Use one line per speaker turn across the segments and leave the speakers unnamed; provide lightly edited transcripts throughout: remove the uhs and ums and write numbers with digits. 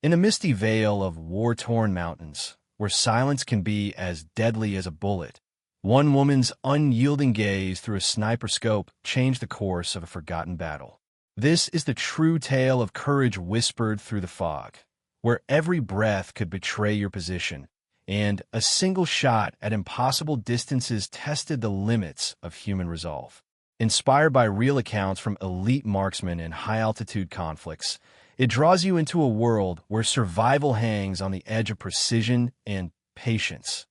In a misty vale of war-torn mountains, where silence can be as deadly as a bullet, one woman's unyielding gaze through a sniper scope changed the course of a forgotten battle. This is the true tale of courage whispered through the fog, where every breath could betray your position, and a single shot at impossible distances tested the limits of human resolve. Inspired by real accounts from elite marksmen in high-altitude conflicts, it draws you into a world where survival hangs on the edge of precision and patience.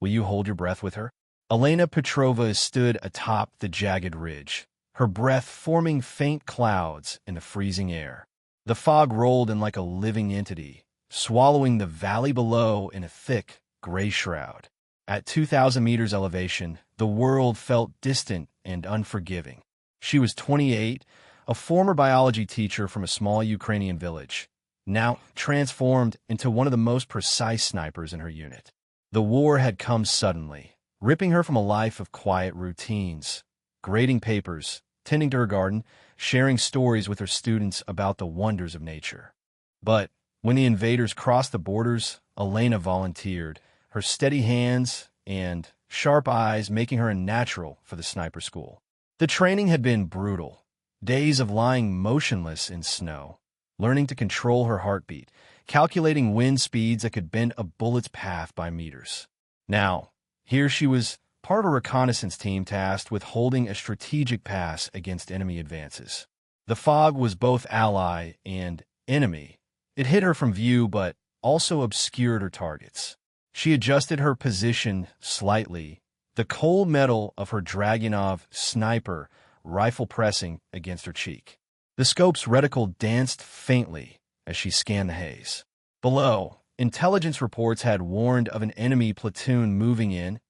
Will you hold your breath with her? Elena Petrova stood atop the jagged ridge, her breath forming faint clouds in the freezing air. The fog rolled in like a living entity, swallowing the valley below in a thick, gray shroud. At 2,000 meters elevation, the world felt distant and unforgiving. She was 28, a former biology teacher from a small Ukrainian village, now transformed into one of the most precise snipers in her unit. The war had come suddenly, ripping her from a life of quiet routines, grading papers, tending to her garden, sharing stories with her students about the wonders of nature. But when the invaders crossed the borders, Elena volunteered, her steady hands and sharp eyes making her a natural for the sniper school. The training had been brutal, days of lying motionless in snow, learning to control her heartbeat, calculating wind speeds that could bend a bullet's path by meters. Now, here she was, part of a reconnaissance team tasked with holding a strategic pass against enemy advances. The fog was both ally and enemy. It hid her from view but also obscured her targets. She adjusted her position slightly, the cold metal of her Dragunov sniper rifle pressing against her cheek. The scope's reticle danced faintly as she scanned the haze. Below, intelligence reports had warned of an enemy platoon moving in,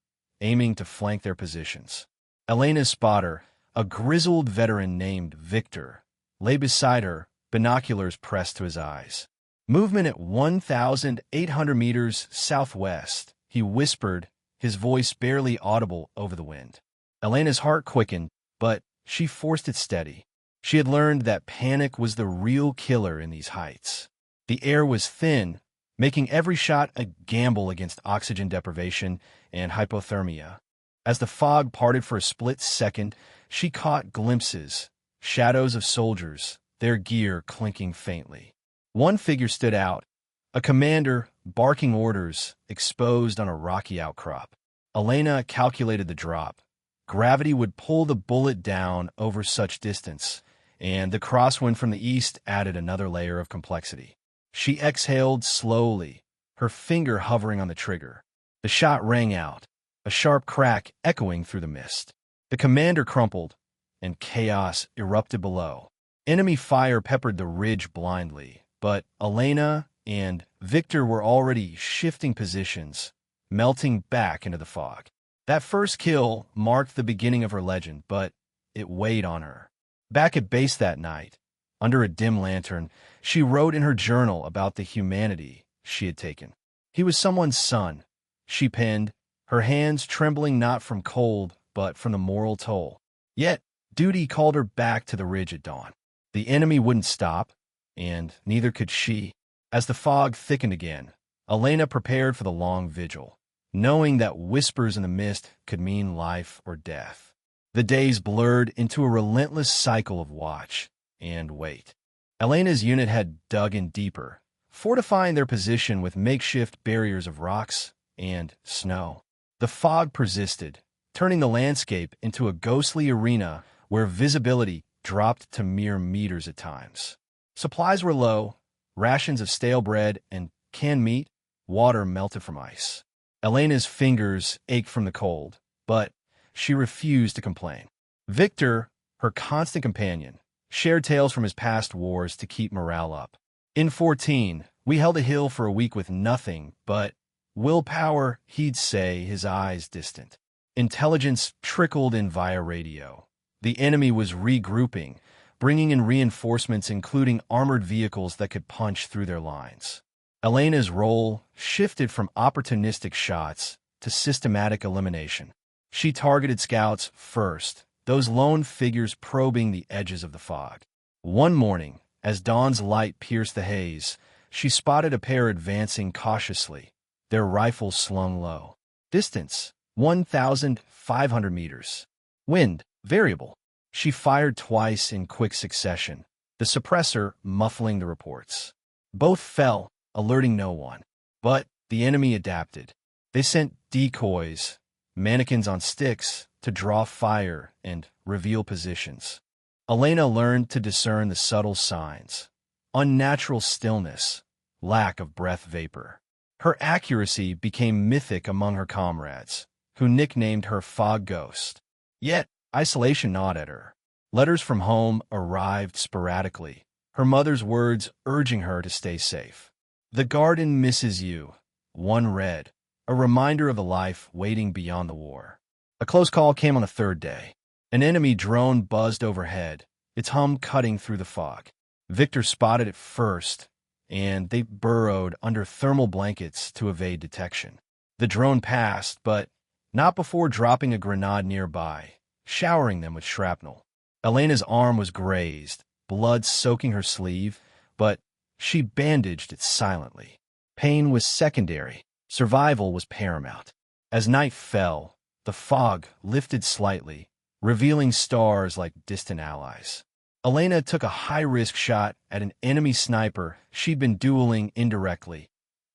aiming to flank their positions. Elena's spotter, a grizzled veteran named Victor, lay beside her, binoculars pressed to his eyes. Movement at 1,800 meters southwest, he whispered, his voice barely audible over the wind. Elena's heart quickened, but she forced it steady. She had learned that panic was the real killer in these heights. The air was thin, making every shot a gamble against oxygen deprivation and hypothermia. As the fog parted for a split second, she caught glimpses, shadows of soldiers, their gear clinking faintly. One figure stood out, a commander barking orders exposed on a rocky outcrop. Elena calculated the drop. Gravity would pull the bullet down over such distance, and the crosswind from the east added another layer of complexity. She exhaled slowly, her finger hovering on the trigger. The shot rang out, a sharp crack echoing through the mist. The commander crumpled, and chaos erupted below. Enemy fire peppered the ridge blindly, but Elena and Victor were already shifting positions, melting back into the fog. That first kill marked the beginning of her legend, but it weighed on her. Back at base that night, under a dim lantern, she wrote in her journal about the humanity she had taken. He was someone's son, she penned, her hands trembling not from cold, but from the moral toll. Yet, duty called her back to the ridge at dawn. The enemy wouldn't stop, and neither could she. As the fog thickened again, Elena prepared for the long vigil, knowing that whispers in the mist could mean life or death. The days blurred into a relentless cycle of watch and wait. Elena's unit had dug in deeper, fortifying their position with makeshift barriers of rocks and snow. The fog persisted, turning the landscape into a ghostly arena where visibility dropped to mere meters at times. Supplies were low, rations of stale bread and canned meat, water melted from ice. Elena's fingers ached from the cold, but she refused to complain. Victor, her constant companion, shared tales from his past wars to keep morale up. In 14, we held a hill for a week with nothing but willpower, he'd say, his eyes distant. Intelligence trickled in via radio. The enemy was regrouping, bringing in reinforcements including armored vehicles that could punch through their lines. Elena's role shifted from opportunistic shots to systematic elimination. She targeted scouts first, those lone figures probing the edges of the fog. One morning, as dawn's light pierced the haze, she spotted a pair advancing cautiously, their rifles slung low. Distance, 1,500 meters. Wind, variable. She fired twice in quick succession, the suppressor muffling the reports. Both fell, alerting no one. But the enemy adapted. They sent decoys, mannequins on sticks, to draw fire and reveal positions. Elena learned to discern the subtle signs: unnatural stillness, lack of breath vapor. Her accuracy became mythic among her comrades, who nicknamed her Fog Ghost. Yet, isolation gnawed at her. Letters from home arrived sporadically, her mother's words urging her to stay safe. "The garden misses you," one read, a reminder of a life waiting beyond the war. A close call came on the third day. An enemy drone buzzed overhead, its hum cutting through the fog. Victor spotted it first, and they burrowed under thermal blankets to evade detection. The drone passed, but not before dropping a grenade nearby, showering them with shrapnel. Elena's arm was grazed, blood soaking her sleeve, but she bandaged it silently. Pain was secondary. Survival was paramount. As night fell, the fog lifted slightly, revealing stars like distant allies. Elena took a high-risk shot at an enemy sniper she'd been dueling indirectly,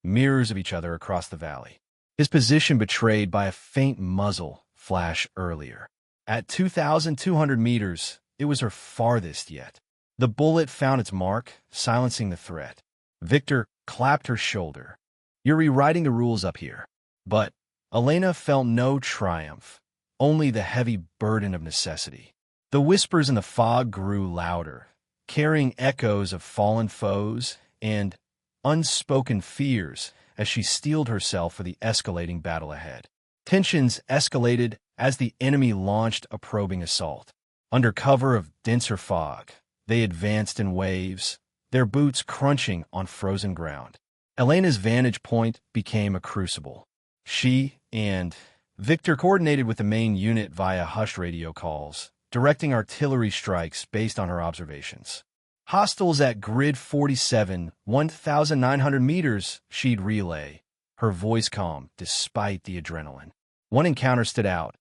mirrors of each other across the valley. His position betrayed by a faint muzzle flash earlier. At 2,200 meters, it was her farthest yet. The bullet found its mark, silencing the threat. Victor clapped her shoulder. "You're rewriting the rules up here." But Elena felt no triumph, only the heavy burden of necessity. The whispers in the fog grew louder, carrying echoes of fallen foes and unspoken fears as she steeled herself for the escalating battle ahead. Tensions escalated as the enemy launched a probing assault. Under cover of denser fog, they advanced in waves, their boots crunching on frozen ground. Elena's vantage point became a crucible. She and Victor coordinated with the main unit via hushed radio calls, directing artillery strikes based on her observations. "Hostiles at Grid 47, 1,900 meters," she'd relay, her voice calm despite the adrenaline. One encounter stood out,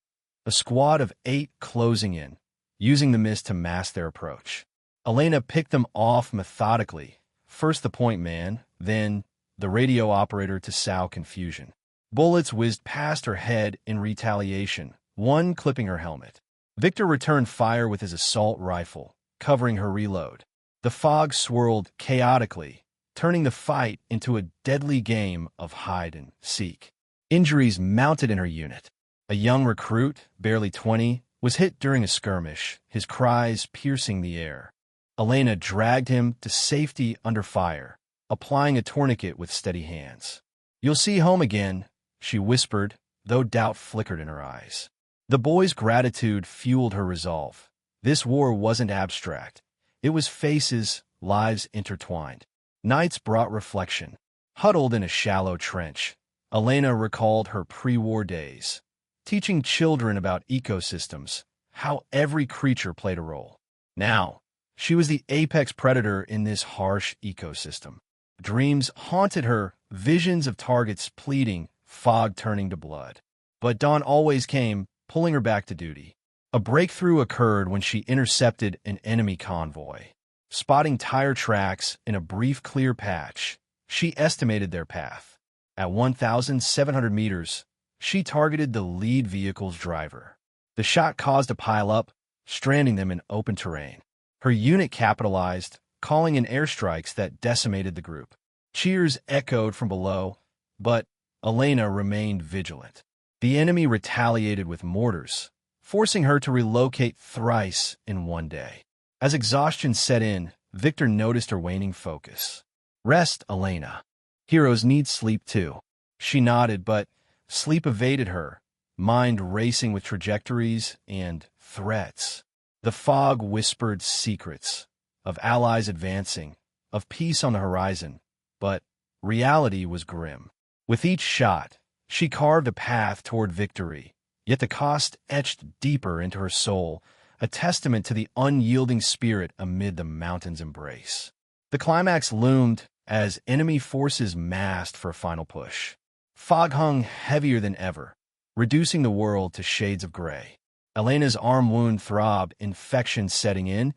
a squad of 8 closing in, using the mist to mask their approach. Elena picked them off methodically, first the point man, then the radio operator to sow confusion. Bullets whizzed past her head in retaliation, one clipping her helmet. Victor returned fire with his assault rifle, covering her reload. The fog swirled chaotically, turning the fight into a deadly game of hide and seek. Injuries mounted in her unit. A young recruit, barely 20, was hit during a skirmish, his cries piercing the air. Elena dragged him to safety under fire, applying a tourniquet with steady hands. "You'll see home again," she whispered, though doubt flickered in her eyes. The boy's gratitude fueled her resolve. This war wasn't abstract. It was faces, lives intertwined. Nights brought reflection. Huddled in a shallow trench, Elena recalled her pre-war days, teaching children about ecosystems, how every creature played a role. Now, she was the apex predator in this harsh ecosystem. Dreams haunted her, visions of targets pleading, fog turning to blood. But dawn always came, pulling her back to duty. A breakthrough occurred when she intercepted an enemy convoy. Spotting tire tracks in a brief clear patch, she estimated their path. At 1,700 meters, she targeted the lead vehicle's driver. The shot caused a pile-up, stranding them in open terrain. Her unit capitalized, calling in airstrikes that decimated the group. Cheers echoed from below, but Elena remained vigilant. The enemy retaliated with mortars, forcing her to relocate thrice in one day. As exhaustion set in, Victor noticed her waning focus. "Rest, Elena. Heroes need sleep too." She nodded, but sleep evaded her, mind racing with trajectories and threats. The fog whispered secrets, of allies advancing, of peace on the horizon, but reality was grim. With each shot, she carved a path toward victory, yet the cost etched deeper into her soul, a testament to the unyielding spirit amid the mountain's embrace. The climax loomed as enemy forces massed for a final push. Fog hung heavier than ever, reducing the world to shades of gray. Elena's arm wound throbbed, infection setting in,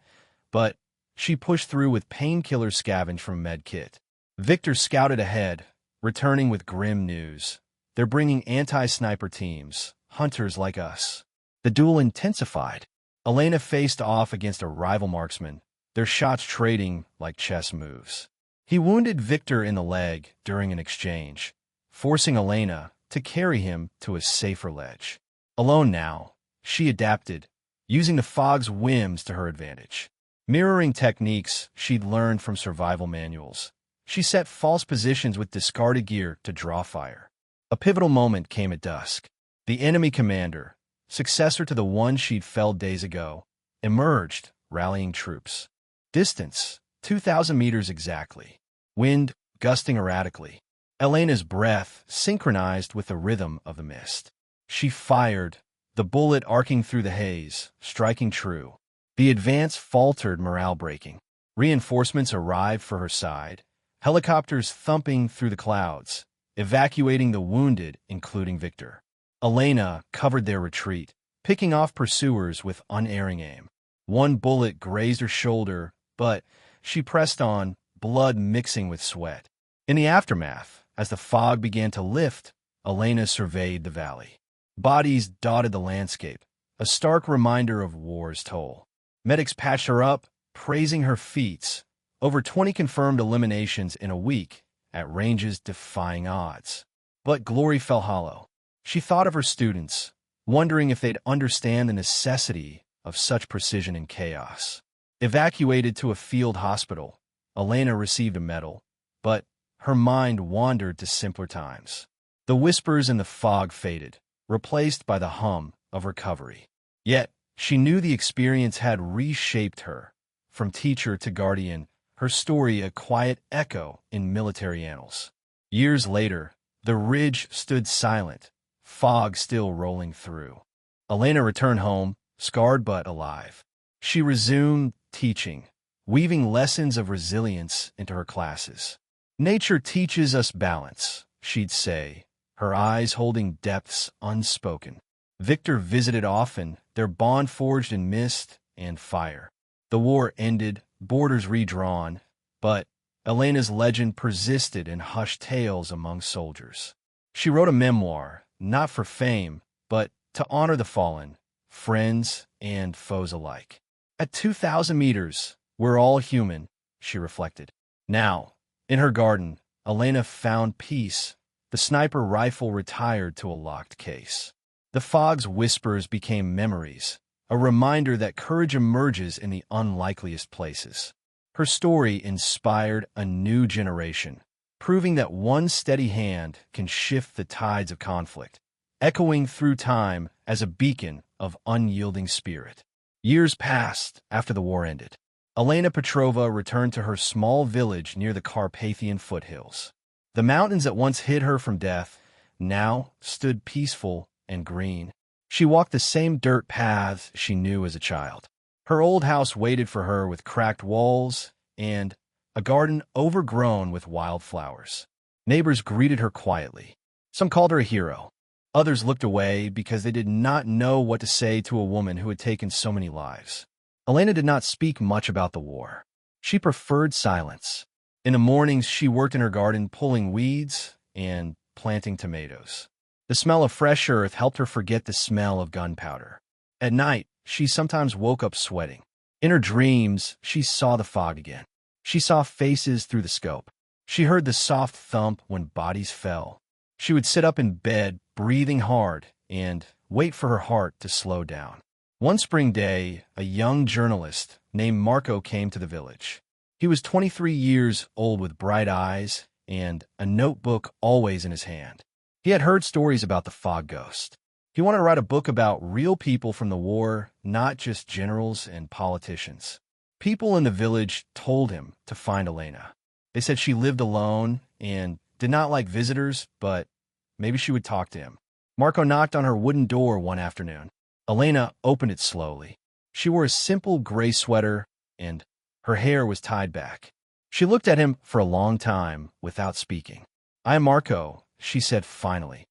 but she pushed through with painkillers scavenged from a med kit. Victor scouted ahead, returning with grim news. They're bringing anti-sniper teams, hunters like us. The duel intensified. Elena faced off against a rival marksman, their shots trading like chess moves. He wounded Victor in the leg during an exchange, forcing Elena to carry him to a safer ledge. Alone now, she adapted, using the fog's whims to her advantage. Mirroring techniques she'd learned from survival manuals, she set false positions with discarded gear to draw fire. A pivotal moment came at dusk. The enemy commander, successor to the one she'd felled days ago, emerged, rallying troops. Distance, 2,000 meters exactly. Wind, gusting erratically. Elena's breath synchronized with the rhythm of the mist. She fired, the bullet arcing through the haze, striking true. The advance faltered, morale-breaking. Reinforcements arrived for her side, helicopters thumping through the clouds, evacuating the wounded, including Victor. Elena covered their retreat, picking off pursuers with unerring aim. One bullet grazed her shoulder, but she pressed on, blood mixing with sweat. In the aftermath, as the fog began to lift, Elena surveyed the valley. Bodies dotted the landscape, a stark reminder of war's toll. Medics patched her up, praising her feats. Over 20 confirmed eliminations in a week, at ranges defying odds. But glory fell hollow. She thought of her students, wondering if they'd understand the necessity of such precision in chaos. Evacuated to a field hospital, Elena received a medal, but her mind wandered to simpler times. The whispers in the fog faded, replaced by the hum of recovery. Yet, she knew the experience had reshaped her. From teacher to guardian, her story a quiet echo in military annals. Years later, the ridge stood silent, fog still rolling through. Elena returned home, scarred but alive. She resumed teaching, weaving lessons of resilience into her classes. Nature teaches us balance, she'd say, her eyes holding depths unspoken. Victor visited often, their bond forged in mist and fire. The war ended, borders redrawn, but Elena's legend persisted in hushed tales among soldiers. She wrote a memoir, not for fame, but to honor the fallen, friends and foes alike. At 2,000 meters, we're all human, she reflected. Now, in her garden, Elena found peace. The sniper rifle retired to a locked case. The fog's whispers became memories, a reminder that courage emerges in the unlikeliest places. Her story inspired a new generation, proving that one steady hand can shift the tides of conflict, echoing through time as a beacon of unyielding spirit. Years passed after the war ended. Elena Petrova returned to her small village near the Carpathian foothills. The mountains that once hid her from death now stood peaceful and green. She walked the same dirt paths she knew as a child. Her old house waited for her with cracked walls and a garden overgrown with wildflowers. Neighbors greeted her quietly. Some called her a hero. Others looked away because they did not know what to say to a woman who had taken so many lives. Elena did not speak much about the war. She preferred silence. In the mornings, she worked in her garden pulling weeds and planting tomatoes. The smell of fresh earth helped her forget the smell of gunpowder. At night, she sometimes woke up sweating. In her dreams, she saw the fog again. She saw faces through the scope. She heard the soft thump when bodies fell. She would sit up in bed, breathing hard, and wait for her heart to slow down. One spring day, a young journalist named Marco came to the village. He was 23 years old with bright eyes and a notebook always in his hand. He had heard stories about the fog ghost. He wanted to write a book about real people from the war, not just generals and politicians. People in the village told him to find Elena. They said she lived alone and did not like visitors, but maybe she would talk to him. Marco knocked on her wooden door one afternoon. Elena opened it slowly. She wore a simple gray sweater, and her hair was tied back. She looked at him for a long time without speaking. "I am Marco," she said finally.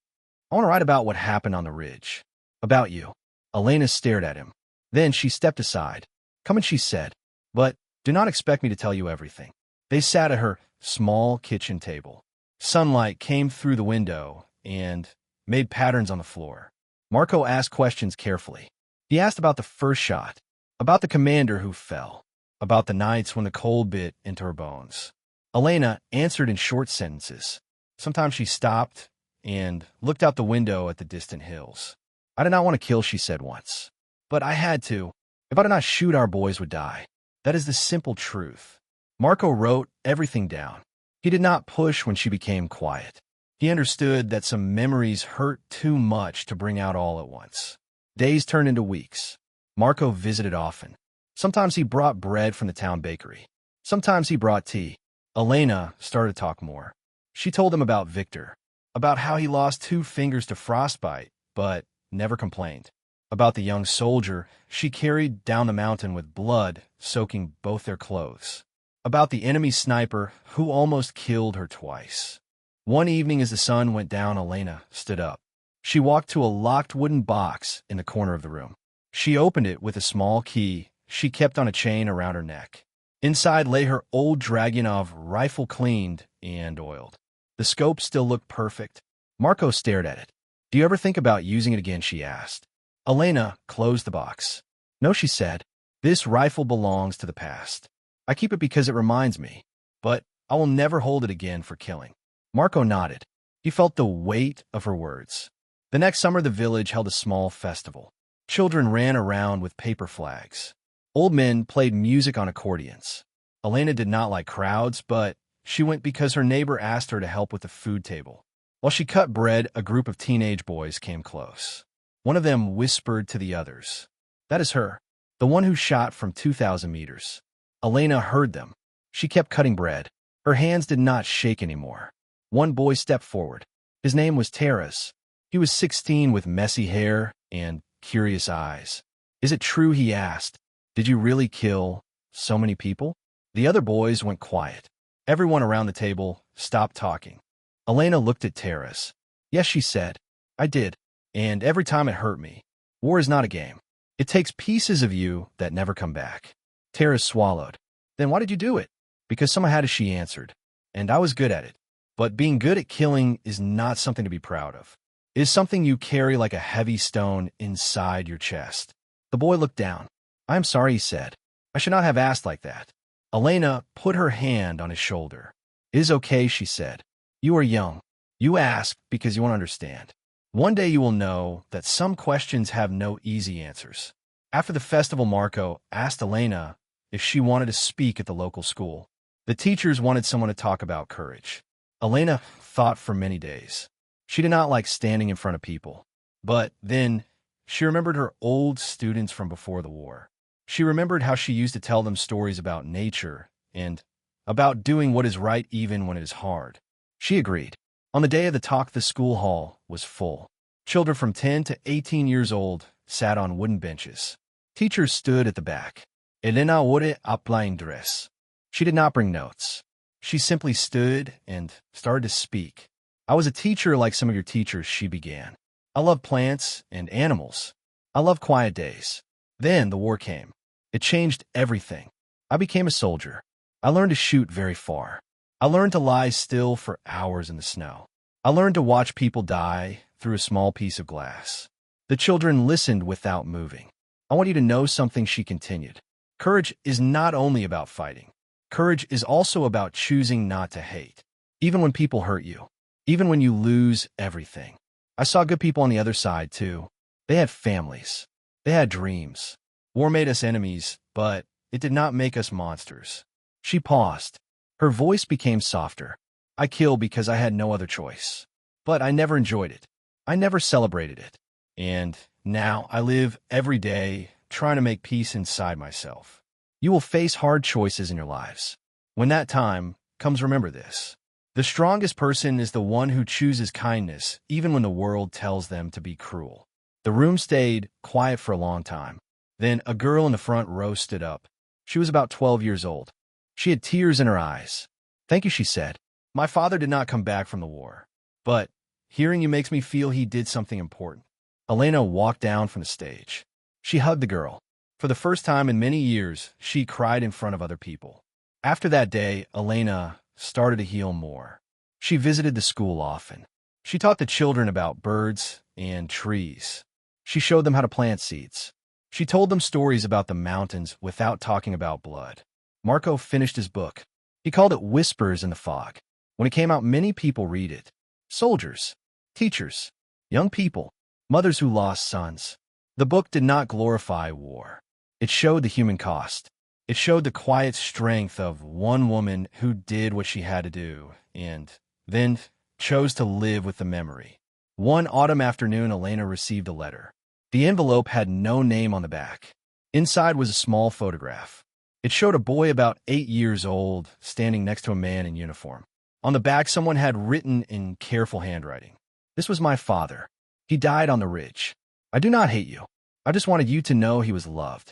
"I want to write about what happened on the ridge. About you." Elena stared at him. Then she stepped aside. "Come in," she said, "but do not expect me to tell you everything." They sat at her small kitchen table. Sunlight came through the window and made patterns on the floor. Marco asked questions carefully. He asked about the first shot, about the commander who fell, about the nights when the cold bit into her bones. Elena answered in short sentences. Sometimes she stopped and looked out the window at the distant hills. "I did not want to kill," she said once. "But I had to. If I did not shoot, our boys would die. That is the simple truth." Marco wrote everything down. He did not push when she became quiet. He understood that some memories hurt too much to bring out all at once. Days turned into weeks. Marco visited often. Sometimes he brought bread from the town bakery. Sometimes he brought tea. Elena started to talk more. She told him about Victor, about how he lost 2 fingers to frostbite, but never complained. About the young soldier she carried down the mountain with blood soaking both their clothes. About the enemy sniper who almost killed her twice. One evening as the sun went down, Elena stood up. She walked to a locked wooden box in the corner of the room. She opened it with a small key she kept on a chain around her neck. Inside lay her old Dragunov rifle, cleaned and oiled. The scope still looked perfect. Marco stared at it. "Do you ever think about using it again?" she asked. Elena closed the box. "No," she said. "This rifle belongs to the past. I keep it because it reminds me, but I will never hold it again for killing." Marco nodded. He felt the weight of her words. The next summer, the village held a small festival. Children ran around with paper flags. Old men played music on accordions. Elena did not like crowds, but she went because her neighbor asked her to help with the food table. While she cut bread, a group of teenage boys came close. One of them whispered to the others, "That is her, the one who shot from 2,000 meters." Elena heard them. She kept cutting bread. Her hands did not shake anymore. One boy stepped forward. His name was Taras. He was 16 with messy hair and curious eyes. "Is it true?" he asked. "Did you really kill so many people?" The other boys went quiet. Everyone around the table stopped talking. Elena looked at Taras. "Yes," she said, "I did. And every time it hurt me. War is not a game. It takes pieces of you that never come back." Taras swallowed. "Then why did you do it?" "Because someone had to," she answered. "And I was good at it. But being good at killing is not something to be proud of. It is something you carry like a heavy stone inside your chest." The boy looked down. "I am sorry," he said. "I should not have asked like that." Elena put her hand on his shoulder. "It is okay," she said. "You are young. You ask because you want to understand. One day you will know that some questions have no easy answers." After the festival, Marco asked Elena if she wanted to speak at the local school. The teachers wanted someone to talk about courage. Elena thought for many days. She did not like standing in front of people. But then she remembered her old students from before the war. She remembered how she used to tell them stories about nature and about doing what is right even when it is hard. She agreed. On the day of the talk, the school hall was full. Children from 10 to 18 years old sat on wooden benches. Teachers stood at the back. Elena wore a plain dress. She did not bring notes. She simply stood and started to speak. "I was a teacher like some of your teachers," she began. "I love plants and animals. I love quiet days. Then the war came. It changed everything. I became a soldier. I learned to shoot very far. I learned to lie still for hours in the snow. I learned to watch people die through a small piece of glass." The children listened without moving. "I want you to know something," she continued. "Courage is not only about fighting. Courage is also about choosing not to hate, even when people hurt you, even when you lose everything. I saw good people on the other side, too. They had families. They had dreams. War made us enemies, but it did not make us monsters." She paused. Her voice became softer. "I kill because I had no other choice. But I never enjoyed it. I never celebrated it. And now I live every day trying to make peace inside myself. You will face hard choices in your lives. When that time comes, remember this. The strongest person is the one who chooses kindness, even when the world tells them to be cruel." The room stayed quiet for a long time. Then a girl in the front row stood up. She was about 12 years old. She had tears in her eyes. "Thank you," she said. "My father did not come back from the war. But hearing you makes me feel he did something important." Elena walked down from the stage. She hugged the girl. For the first time in many years, she cried in front of other people. After that day, Elena started to heal more. She visited the school often. She taught the children about birds and trees. She showed them how to plant seeds. She told them stories about the mountains without talking about blood. Marco finished his book. He called it Whispers in the Fog. When it came out, many people read it. Soldiers, teachers, young people, mothers who lost sons. The book did not glorify war. It showed the human cost. It showed the quiet strength of one woman who did what she had to do and then chose to live with the memory. One autumn afternoon, Elena received a letter. The envelope had no name on the back. Inside was a small photograph. It showed a boy about 8 years old standing next to a man in uniform. On the back, someone had written in careful handwriting, "This was my father. He died on the ridge. I do not hate you. I just wanted you to know he was loved."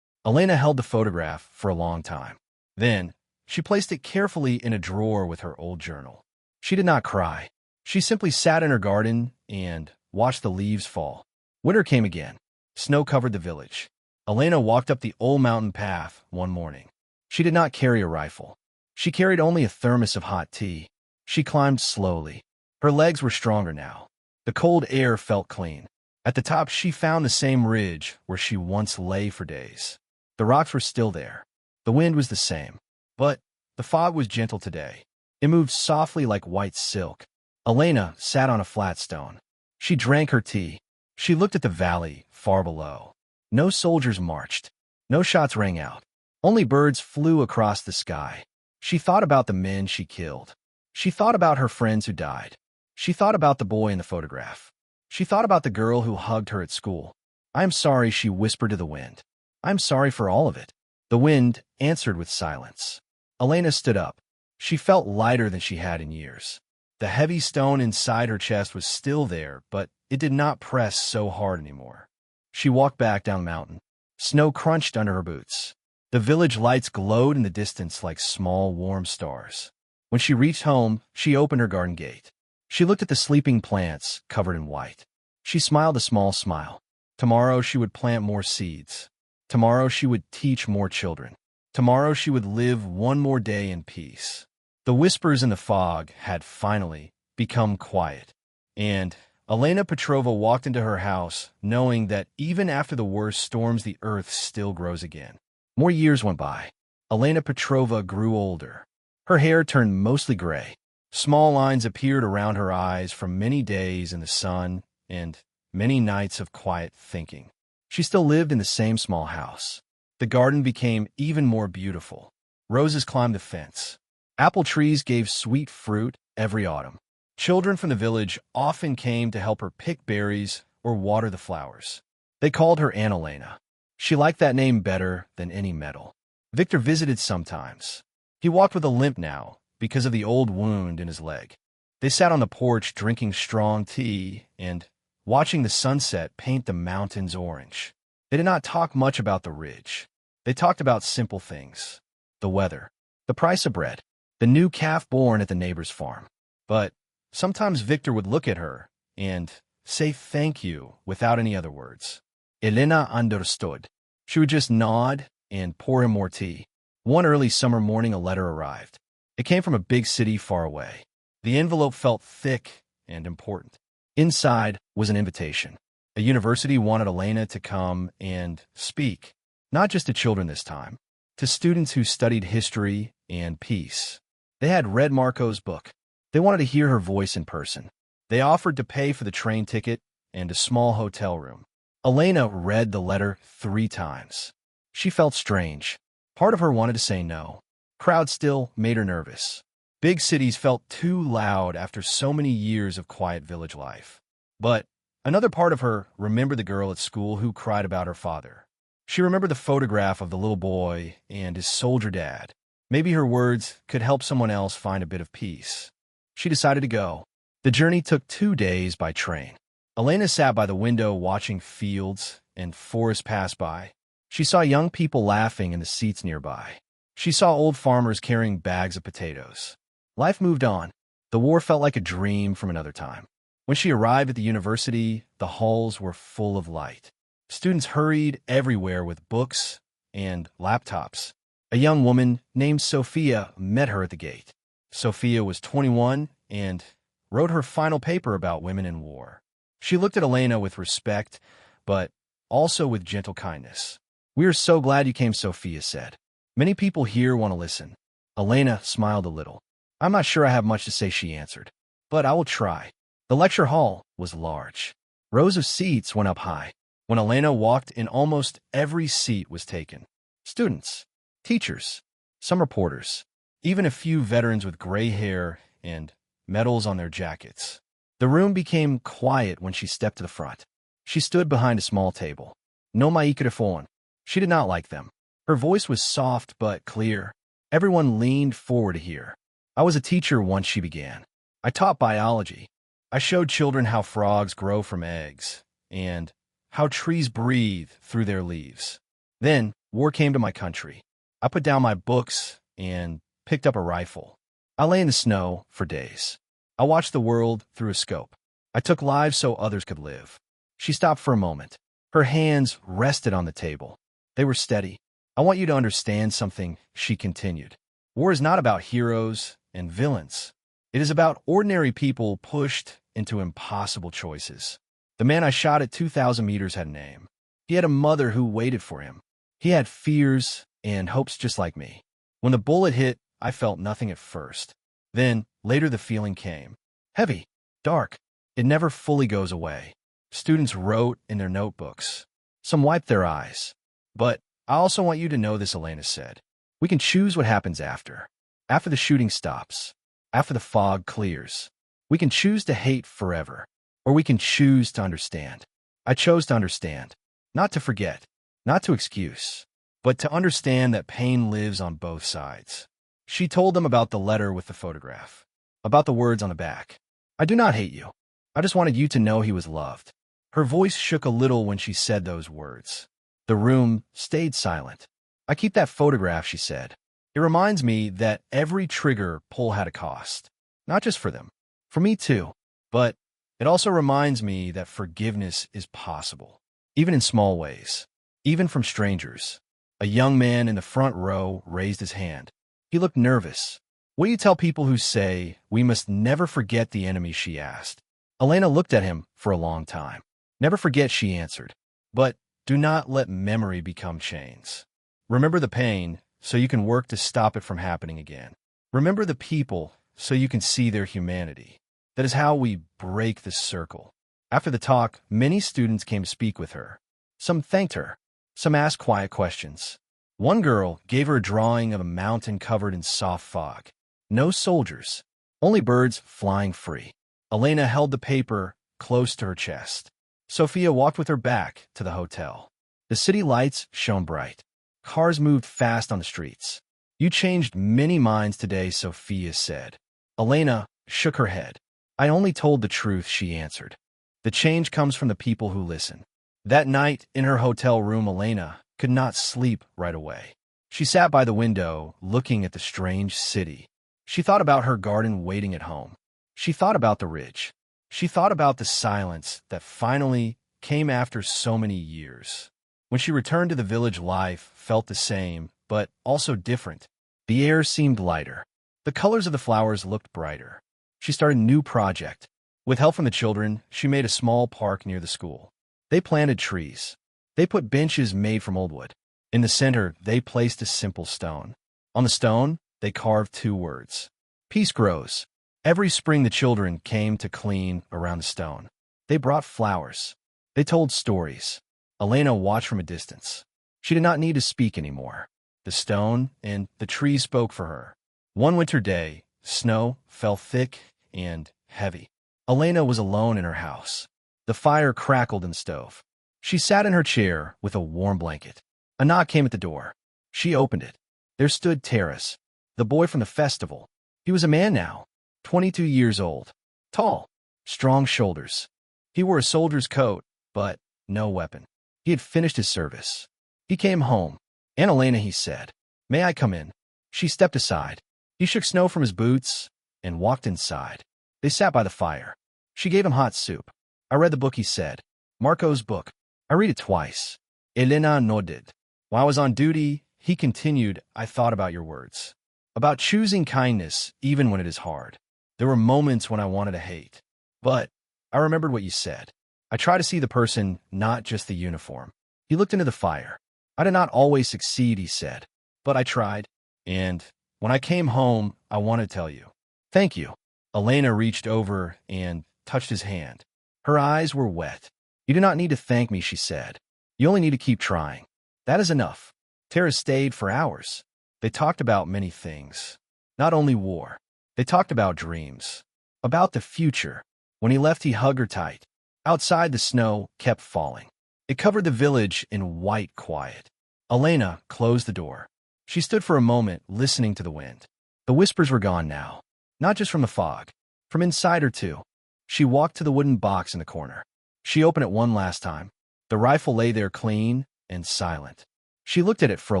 Elena held the photograph for a long time. Then, she placed it carefully in a drawer with her old journal. She did not cry. She simply sat in her garden and watched the leaves fall. Winter came again. Snow covered the village. Elena walked up the old mountain path one morning. She did not carry a rifle. She carried only a thermos of hot tea. She climbed slowly. Her legs were stronger now. The cold air felt clean. At the top, she found the same ridge where she once lay for days. The rocks were still there. The wind was the same. But the fog was gentle today. It moved softly like white silk. Elena sat on a flat stone. She drank her tea. She looked at the valley far below. No soldiers marched. No shots rang out. Only birds flew across the sky. She thought about the men she killed. She thought about her friends who died. She thought about the boy in the photograph. She thought about the girl who hugged her at school. "I am sorry," she whispered to the wind. "I am sorry for all of it." The wind answered with silence. Elena stood up. She felt lighter than she had in years. The heavy stone inside her chest was still there, but it did not press so hard anymore. She walked back down the mountain. Snow crunched under her boots. The village lights glowed in the distance like small, warm stars. When she reached home, she opened her garden gate. She looked at the sleeping plants covered in white. She smiled a small smile. Tomorrow she would plant more seeds. Tomorrow she would teach more children. Tomorrow she would live one more day in peace. The whispers in the fog had finally become quiet, and Elena Petrova walked into her house knowing that even after the worst storms, the earth still grows again. More years went by. Elena Petrova grew older. Her hair turned mostly gray. Small lines appeared around her eyes from many days in the sun and many nights of quiet thinking. She still lived in the same small house. The garden became even more beautiful. Roses climbed the fence. Apple trees gave sweet fruit every autumn. Children from the village often came to help her pick berries or water the flowers. They called her Aunt Elena. She liked that name better than any medal. Victor visited sometimes. He walked with a limp now because of the old wound in his leg. They sat on the porch drinking strong tea and watching the sunset paint the mountains orange. They did not talk much about the ridge. They talked about simple things: the weather, the price of bread, the new calf born at the neighbor's farm. But sometimes Victor would look at her and say thank you without any other words. Elena understood. She would just nod and pour him more tea. One early summer morning, a letter arrived. It came from a big city far away. The envelope felt thick and important. Inside was an invitation. A university wanted Elena to come and speak, not just to children this time, to students who studied history and peace. They had read Marco's book. They wanted to hear her voice in person. They offered to pay for the train ticket and a small hotel room. Elena read the letter 3 times. She felt strange. Part of her wanted to say no. Crowds still made her nervous. Big cities felt too loud after so many years of quiet village life. But another part of her remembered the girl at school who cried about her father. She remembered the photograph of the little boy and his soldier dad. Maybe her words could help someone else find a bit of peace. She decided to go. The journey took 2 days by train. Elena sat by the window watching fields and forests pass by. She saw young people laughing in the seats nearby. She saw old farmers carrying bags of potatoes. Life moved on. The war felt like a dream from another time. When she arrived at the university, the halls were full of light. Students hurried everywhere with books and laptops. A young woman named Sophia met her at the gate. Sophia was 21 and wrote her final paper about women in war. She looked at Elena with respect, but also with gentle kindness. "We are so glad you came," Sophia said. "Many people here want to listen." Elena smiled a little. "I'm not sure I have much to say," she answered, "but I will try." The lecture hall was large. Rows of seats went up high. When Elena walked in, almost every seat was taken. Students, teachers, some reporters, even a few veterans with gray hair and medals on their jackets. The room became quiet when she stepped to the front. She stood behind a small table. No microphone. She did not like them. Her voice was soft but clear. Everyone leaned forward to hear. "I was a teacher once," she began. "I taught biology. I showed children how frogs grow from eggs and how trees breathe through their leaves. Then war came to my country. I put down my books and picked up a rifle. I lay in the snow for days. I watched the world through a scope. I took lives so others could live." She stopped for a moment. Her hands rested on the table. They were steady. "I want you to understand something," she continued. "War is not about heroes and villains. It is about ordinary people pushed into impossible choices. The man I shot at 2,000 meters had a name. He had a mother who waited for him. He had fears and hopes just like me. When the bullet hit, I felt nothing at first. Then, later the feeling came. Heavy, dark. It never fully goes away." Students wrote in their notebooks. Some wiped their eyes. "But I also want you to know this," Elena said. "We can choose what happens after. After the shooting stops. After the fog clears. We can choose to hate forever. Or we can choose to understand. I chose to understand. Not to forget. Not to excuse. But to understand that pain lives on both sides." She told them about the letter with the photograph. About the words on the back. "I do not hate you. I just wanted you to know he was loved." Her voice shook a little when she said those words. The room stayed silent. "I keep that photograph," she said. "It reminds me that every trigger pull had a cost. Not just for them. For me too. But it also reminds me that forgiveness is possible. Even in small ways. Even from strangers." A young man in the front row raised his hand. He looked nervous. "What do you tell people who say, 'We must never forget the enemy'?" she asked. Elena looked at him for a long time. "Never forget," she answered. "But do not let memory become chains. Remember the pain so you can work to stop it from happening again. Remember the people so you can see their humanity. That is how we break the circle." After the talk, many students came to speak with her. Some thanked her. Some asked quiet questions. One girl gave her a drawing of a mountain covered in soft fog. No soldiers, only birds flying free. Elena held the paper close to her chest. Sophia walked with her back to the hotel. The city lights shone bright. Cars moved fast on the streets. "You changed many minds today," Sophia said. Elena shook her head. "I only told the truth," she answered. "The change comes from the people who listen." That night, in her hotel room, Elena could not sleep right away. She sat by the window, looking at the strange city. She thought about her garden waiting at home. She thought about the ridge. She thought about the silence that finally came after so many years. When she returned to the village, life felt the same, but also different. The air seemed lighter. The colors of the flowers looked brighter. She started a new project. With help from the children, she made a small park near the school. They planted trees. They put benches made from old wood. In the center, they placed a simple stone. On the stone, they carved two words. "Peace grows." Every spring, the children came to clean around the stone. They brought flowers. They told stories. Elena watched from a distance. She did not need to speak anymore. The stone and the trees spoke for her. One winter day, snow fell thick and heavy. Elena was alone in her house. The fire crackled in the stove. She sat in her chair with a warm blanket. A knock came at the door. She opened it. There stood Taras, the boy from the festival. He was a man now, 22 years old, tall, strong shoulders. He wore a soldier's coat, but no weapon. He had finished his service. He came home. "Aunt Elena," he said, "may I come in?" She stepped aside. He shook snow from his boots and walked inside. They sat by the fire. She gave him hot soup. I read the book, he said. Marco's book. I read it twice. Elena nodded. While I was on duty, he continued, I thought about your words. About choosing kindness even when it is hard. There were moments when I wanted to hate. But I remembered what you said. I try to see the person, not just the uniform. He looked into the fire. I did not always succeed, he said. But I tried. And when I came home, I want to tell you. Thank you. Elena reached over and touched his hand. Her eyes were wet. You do not need to thank me, she said. You only need to keep trying. That is enough. Tara stayed for hours. They talked about many things. Not only war. They talked about dreams. About the future. When he left, he hugged her tight. Outside, the snow kept falling. It covered the village in white quiet. Elena closed the door. She stood for a moment, listening to the wind. The whispers were gone now. Not just from the fog. From inside her, too. She walked to the wooden box in the corner. She opened it one last time. The rifle lay there clean and silent. She looked at it for a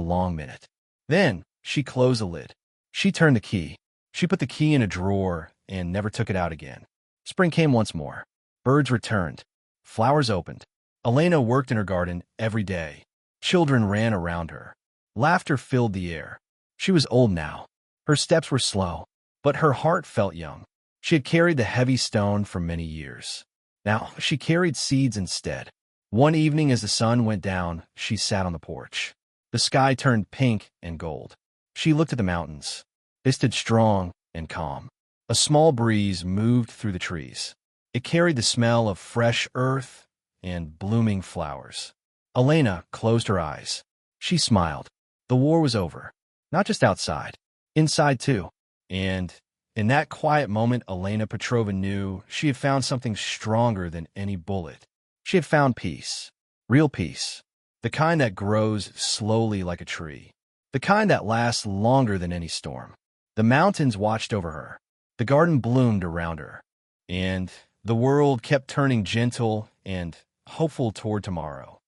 long minute. Then she closed the lid. She turned the key. She put the key in a drawer and never took it out again. Spring came once more. Birds returned. Flowers opened. Elena worked in her garden every day. Children ran around her. Laughter filled the air. She was old now. Her steps were slow, but her heart felt young. She had carried the heavy stone for many years. Now she carried seeds instead. One evening as the sun went down, she sat on the porch. The sky turned pink and gold. She looked at the mountains. They stood strong and calm. A small breeze moved through the trees. It carried the smell of fresh earth and blooming flowers. Elena closed her eyes. She smiled. The war was over. Not just outside. Inside, too. And in that quiet moment, Elena Petrova knew she had found something stronger than any bullet. She had found peace. Real peace. The kind that grows slowly like a tree. The kind that lasts longer than any storm. The mountains watched over her. The garden bloomed around her. And the world kept turning gentle and hopeful toward tomorrow.